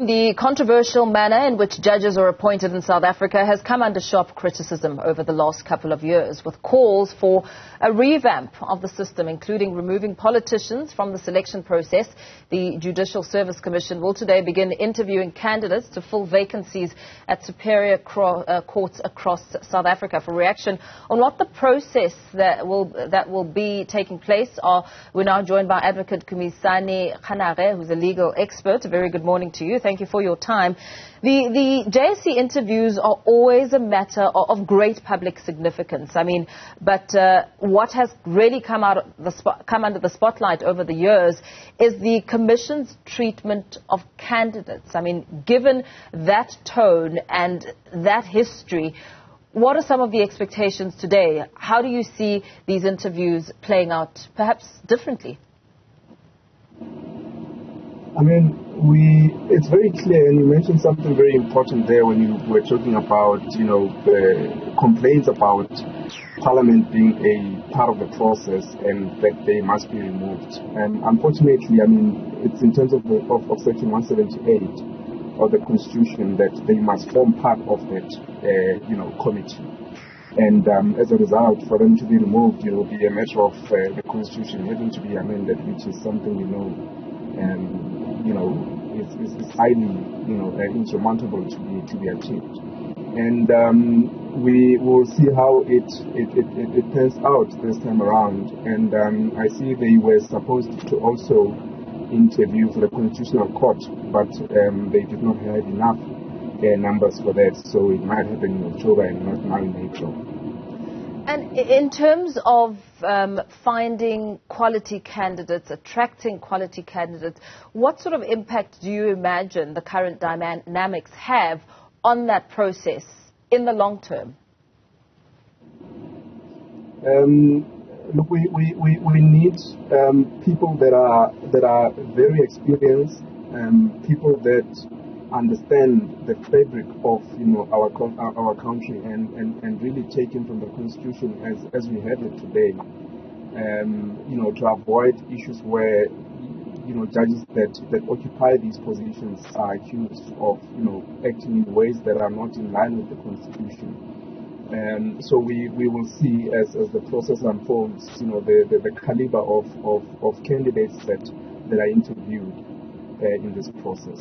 The controversial manner in which judges are appointed in South Africa has come under sharp criticism over the last couple of years, with calls for a revamp of the system, including removing politicians from the selection process. The Judicial Service Commission will today begin interviewing candidates to fill vacancies at superior courts across South Africa. For reaction on what the process that will be taking place, we're now joined by Advocate Khumisi Kganare, who's a legal expert. A very good morning to you. Thank you for your time. The JSC interviews are always a matter of great public significance. But what has really come under the spotlight over the years is the Commission's treatment of candidates. Given that tone and that history, what are some of the expectations today? How do you see these interviews playing out, perhaps differently? It's very clear, and you mentioned something very important there when you were talking about, the complaints about Parliament being a part of the process and that they must be removed. And unfortunately, it's in terms of Section 178 of the Constitution that they must form part of that, committee. And as a result, for them to be removed, it will be a matter of the Constitution having to be amended, which is something we know. It's highly, insurmountable to be achieved. And we will see how it turns out this time around. And I see they were supposed to also interview for the Constitutional Court, but they did not have enough numbers for that, so it might happen in October and not now in April. And in terms of finding quality candidates, attracting quality candidates, what sort of impact do you imagine the current dynamics have on that process in the long term? Look, we need people that are very experienced, people that understand the fabric of our country and really taken from the Constitution as we have it today, to avoid issues where judges that occupy these positions are accused of acting in ways that are not in line with the Constitution. So we will see as the process unfolds, the caliber of candidates that are interviewed in this process.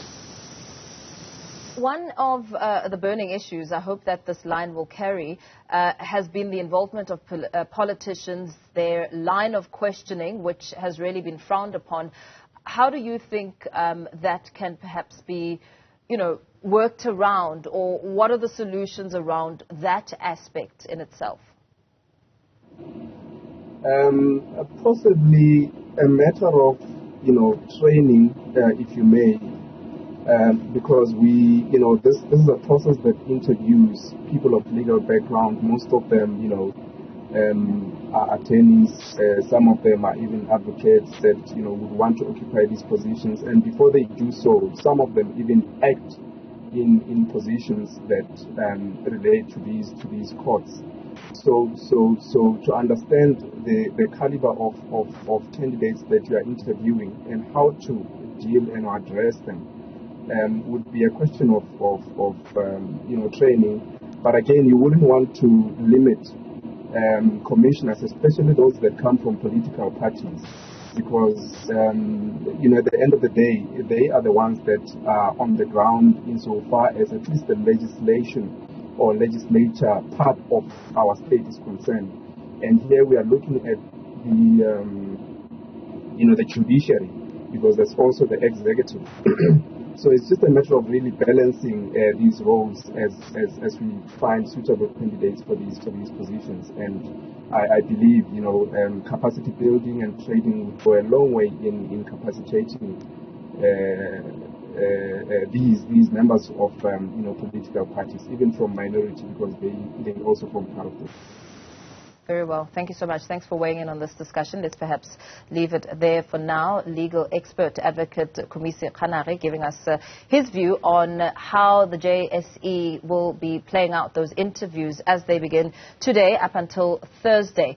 One of the burning issues, I hope that this line will carry, has been the involvement of politicians, their line of questioning, which has really been frowned upon. How do you think that can perhaps be, worked around, or what are the solutions around that aspect in itself? Possibly a matter of, training, if you may. Because this is a process that interviews people of legal background. Most of them, are attorneys. Some of them are even advocates that, would want to occupy these positions. And before they do so, some of them even act in positions that relate to these courts. So to understand the caliber of candidates that you are interviewing and how to deal and address them would be a question of training. But again, you wouldn't want to limit commissioners, especially those that come from political parties, because at the end of the day, they are the ones that are on the ground insofar as at least the legislation or legislature part of our state is concerned. And here we are looking at the judiciary, because there's also the executive. So it's just a matter of really balancing these roles as we find suitable candidates for these positions. And I believe, capacity building and training would go a long way in capacitating these members of political parties, even from minority, because they also form part of this. Very well. Thank you so much. Thanks for weighing in on this discussion. Let's perhaps leave it there for now. Legal expert Advocate Khumisi Kganare giving us his view on how the JSE will be playing out those interviews as they begin today up until Thursday.